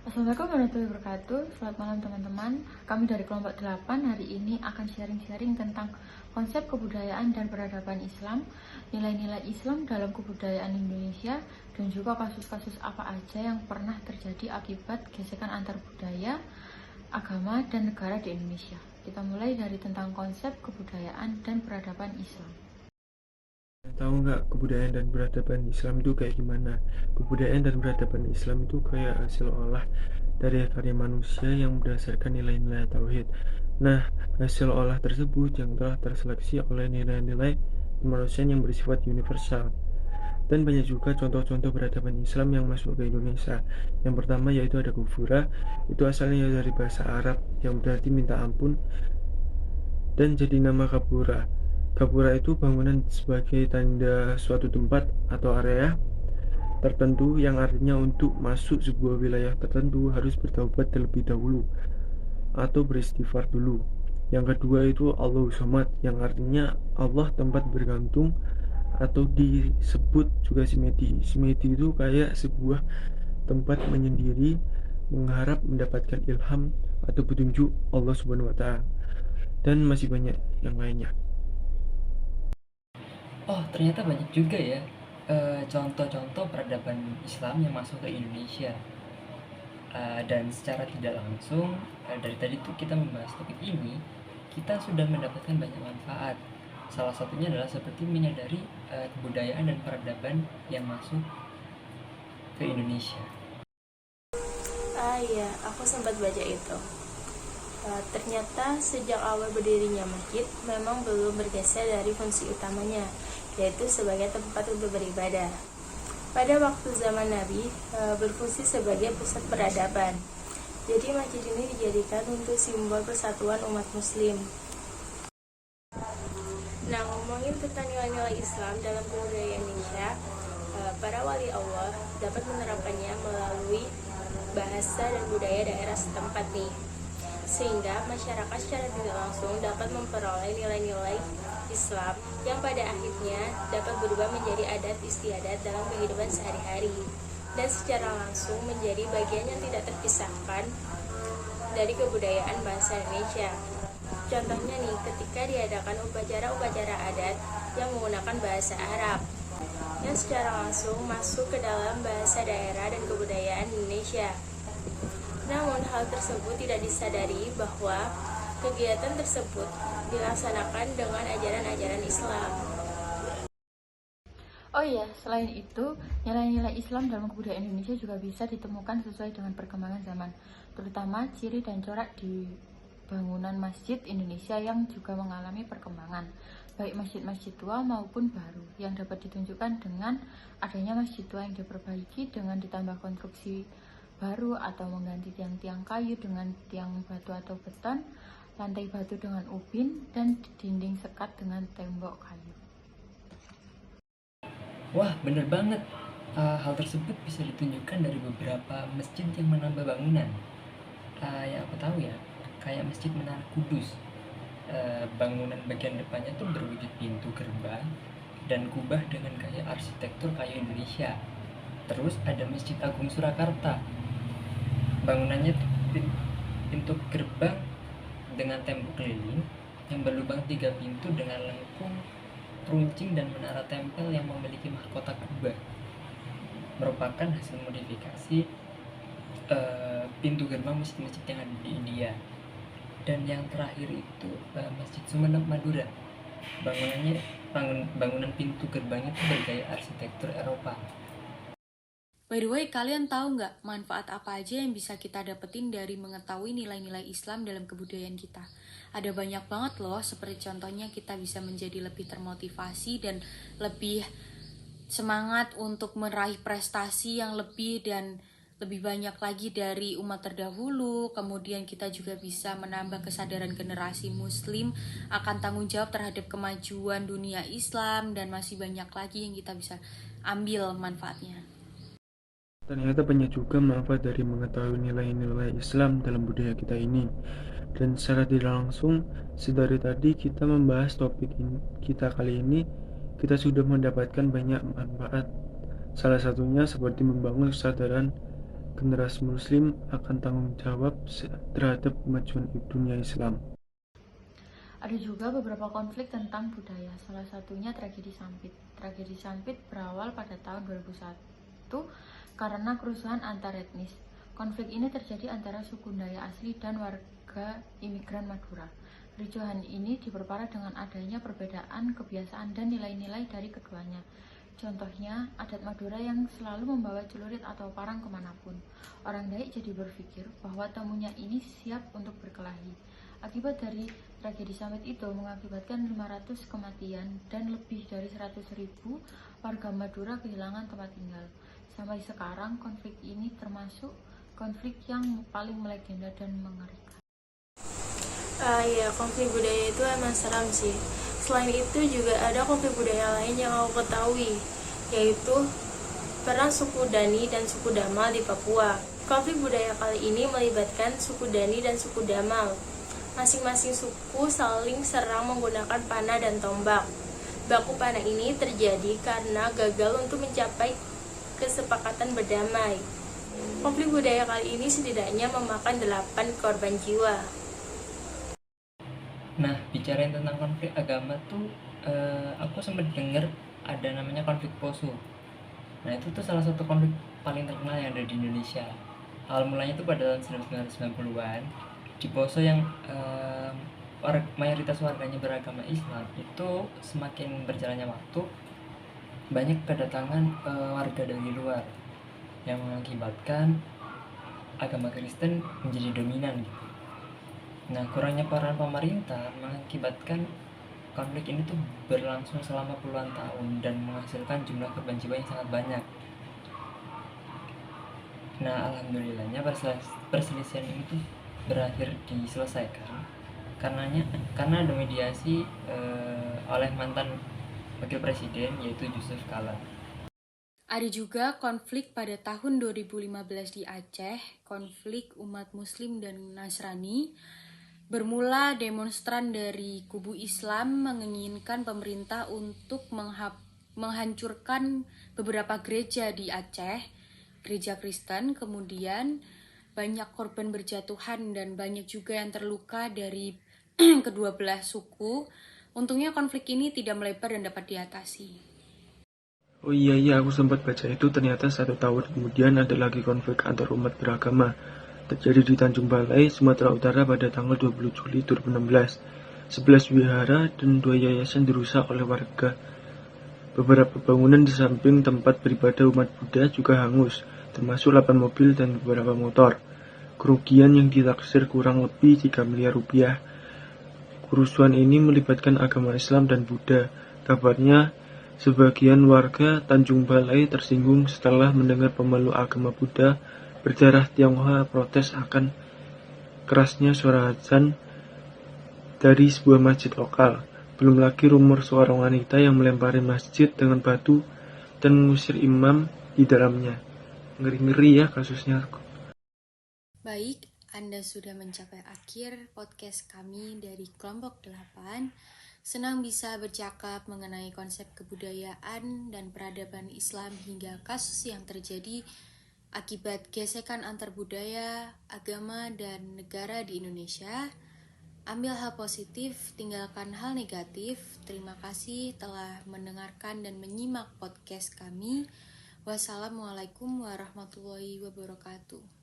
Assalamualaikum warahmatullahi wabarakatuh. Selamat malam teman-teman. Kami dari kelompok 8 hari ini akan sharing-sharing tentang konsep kebudayaan dan peradaban Islam, nilai-nilai Islam dalam kebudayaan Indonesia, dan juga kasus-kasus apa aja yang pernah terjadi akibat gesekan antar budaya, agama, dan negara di Indonesia. Kita mulai dari tentang konsep kebudayaan dan peradaban Islam. Tahu nggak kebudayaan dan peradaban Islam itu kayak gimana? Kebudayaan dan peradaban Islam itu kayak hasil olah dari karya manusia yang berdasarkan nilai-nilai tauhid. Nah, hasil olah tersebut yang telah terseleksi oleh nilai-nilai kemanusiaan yang bersifat universal. Dan banyak juga contoh-contoh peradaban Islam yang masuk ke Indonesia. Yang pertama yaitu ada kufura, itu asalnya dari bahasa Arab yang berarti minta ampun dan jadi nama Kapura. Kapura itu bangunan sebagai tanda suatu tempat atau area tertentu yang artinya untuk masuk sebuah wilayah tertentu harus bertaubat terlebih dahulu atau beristighfar dulu. Yang kedua itu Allahu Somad yang artinya Allah tempat bergantung atau disebut juga simedi. Simedi itu kayak sebuah tempat menyendiri mengharap mendapatkan ilham atau petunjuk Allah Subhanahu wa taala. Dan masih banyak yang lainnya. Oh, ternyata banyak juga ya contoh-contoh peradaban Islam yang masuk ke Indonesia. Dan secara tidak langsung, dari tadi tuh kita membahas topik ini, kita sudah mendapatkan banyak manfaat. Salah satunya adalah seperti menyadari kebudayaan dan peradaban yang masuk ke Indonesia. Ah iya, aku sempat baca itu. Ternyata sejak awal berdirinya masjid memang belum bergeser dari fungsi utamanya, yaitu sebagai tempat untuk beribadah. Pada waktu zaman Nabi, berfungsi sebagai pusat peradaban. Jadi masjid ini dijadikan untuk simbol persatuan umat muslim. Nah, ngomongin tentang nilai-nilai Islam dalam kebudayaan Indonesia, para wali Allah dapat menerapkannya melalui bahasa dan budaya daerah setempat nih, sehingga masyarakat secara tidak langsung dapat memperoleh nilai-nilai Islam yang pada akhirnya dapat berubah menjadi adat istiadat dalam kehidupan sehari-hari dan secara langsung menjadi bagian yang tidak terpisahkan dari kebudayaan bangsa Indonesia. Contohnya nih, ketika diadakan upacara-upacara adat yang menggunakan bahasa Arab yang secara langsung masuk ke dalam bahasa daerah dan kebudayaan Indonesia. Namun hal tersebut tidak disadari bahwa kegiatan tersebut dilaksanakan dengan ajaran-ajaran Islam. Oh iya, selain itu, nilai-nilai Islam dalam kebudayaan Indonesia juga bisa ditemukan sesuai dengan perkembangan zaman, terutama ciri dan corak di bangunan masjid Indonesia yang juga mengalami perkembangan, baik masjid-masjid tua maupun baru, yang dapat ditunjukkan dengan adanya masjid tua yang diperbaiki dengan ditambah konstruksi baru atau mengganti tiang-tiang kayu dengan tiang batu atau beton, lantai batu dengan ubin, dan dinding sekat dengan tembok kayu. Wah, bener banget. Hal tersebut bisa ditunjukkan dari beberapa masjid yang menambah bangunan. Yang aku tahu ya, kayak Masjid Menara Kudus. Bangunan bagian depannya tuh berwujud pintu gerbang dan kubah dengan gaya arsitektur kayu Indonesia. Terus ada Masjid Agung Surakarta. Bangunannya tuh pintu gerbang dengan tembok keliling yang berlubang 3 pintu dengan lengkung, runcing, dan menara tempel yang memiliki mahkota kubah. Merupakan hasil modifikasi pintu gerbang masjid-masjid yang ada di India. Dan yang terakhir itu Masjid Sumeneb Madura. Bangunan pintu gerbangnya itu bergaya arsitektur Eropa. By the way, kalian tahu nggak manfaat apa aja yang bisa kita dapetin dari mengetahui nilai-nilai Islam dalam kebudayaan kita? Ada banyak banget loh, seperti contohnya kita bisa menjadi lebih termotivasi dan lebih semangat untuk meraih prestasi yang lebih dan lebih banyak lagi dari umat terdahulu. Kemudian kita juga bisa menambah kesadaran generasi muslim akan tanggung jawab terhadap kemajuan dunia Islam, dan masih banyak lagi yang kita bisa ambil manfaatnya. Ternyata banyak juga manfaat dari mengetahui nilai-nilai Islam dalam budaya kita ini. Dan secara tidak langsung, sedari tadi kita membahas topik kita kali ini, kita sudah mendapatkan banyak manfaat. Salah satunya seperti membangun kesadaran generasi muslim akan tanggung jawab terhadap kemajuan dunia Islam. Ada juga beberapa konflik tentang budaya, salah satunya tragedi Sampit. Tragedi Sampit berawal pada tahun 2001 karena kerusuhan antar etnis. Konflik ini terjadi antara suku Dayak asli dan warga imigran Madura. Kericuhan ini diperparah dengan adanya perbedaan kebiasaan dan nilai-nilai dari keduanya. Contohnya, adat Madura yang selalu membawa celurit atau parang kemanapun. Orang Dayak jadi berpikir bahwa tamunya ini siap untuk berkelahi. Akibat dari tragedi Sampit itu mengakibatkan 500 kematian dan lebih dari 100.000 warga Madura kehilangan tempat tinggal. Sampai sekarang konflik ini termasuk konflik yang paling melegenda dan mengerikan. Ya, konflik budaya itu emang seram sih. Selain itu juga ada konflik budaya lain yang aku ketahui, yaitu perang suku Dani dan suku Damal di Papua. Konflik budaya kali ini melibatkan suku Dani dan suku Damal. Masing-masing suku saling serang menggunakan panah dan tombak. Baku panah ini terjadi karena gagal untuk mencapai kesepakatan berdamai. Konflik budaya kali ini setidaknya memakan 8 korban jiwa. Nah, bicarain tentang konflik agama tuh, aku sempat dengar ada namanya konflik Poso. Nah, itu tuh salah satu konflik paling terkenal yang ada di Indonesia. Awal mulanya itu pada tahun 1990-an di Poso yang mayoritas warganya beragama Islam. Itu semakin berjalannya waktu, banyak kedatangan warga dari luar yang mengakibatkan agama Kristen menjadi dominan gitu. Nah, kurangnya peran pemerintah mengakibatkan konflik ini tuh berlangsung selama puluhan tahun dan menghasilkan jumlah korban jiwa yang sangat banyak. Nah, alhamdulillahnya perselisihan ini tuh berakhir diselesaikan karena ada mediasi oleh mantan wakil presiden, yaitu Yusuf Kala. Ada juga konflik pada tahun 2015 di Aceh, konflik umat Muslim dan Nasrani. Bermula demonstran dari kubu Islam menginginkan pemerintah untuk menghancurkan beberapa gereja di Aceh, gereja Kristen. Kemudian banyak korban berjatuhan dan banyak juga yang terluka dari kedua belah suku. Untungnya konflik ini tidak melebar dan dapat diatasi. Oh iya, aku sempat baca itu. Ternyata 1 tahun kemudian ada lagi konflik antar umat beragama terjadi di Tanjung Balai, Sumatera Utara pada tanggal 20 Juli 2016. 11 wihara dan 2 yayasan dirusak oleh warga. Beberapa bangunan di samping tempat beribadah umat Buddha juga hangus, termasuk 8 mobil dan beberapa motor. Kerugian yang ditaksir kurang lebih 3 miliar rupiah. Kerusuhan ini melibatkan agama Islam dan Buddha. Kabarnya, sebagian warga Tanjung Balai tersinggung setelah mendengar pemeluk agama Buddha berdarah Tionghoa protes akan kerasnya suara azan dari sebuah masjid lokal. Belum lagi rumor seorang wanita yang melempari masjid dengan batu dan mengusir imam di dalamnya. Ngeri-ngeri ya kasusnya. Baik, Anda sudah mencapai akhir podcast kami dari kelompok 8. Senang bisa bercakap mengenai konsep kebudayaan dan peradaban Islam hingga kasus yang terjadi akibat gesekan antar budaya, agama, dan negara di Indonesia. Ambil hal positif, tinggalkan hal negatif. Terima kasih telah mendengarkan dan menyimak podcast kami. Wassalamualaikum warahmatullahi wabarakatuh.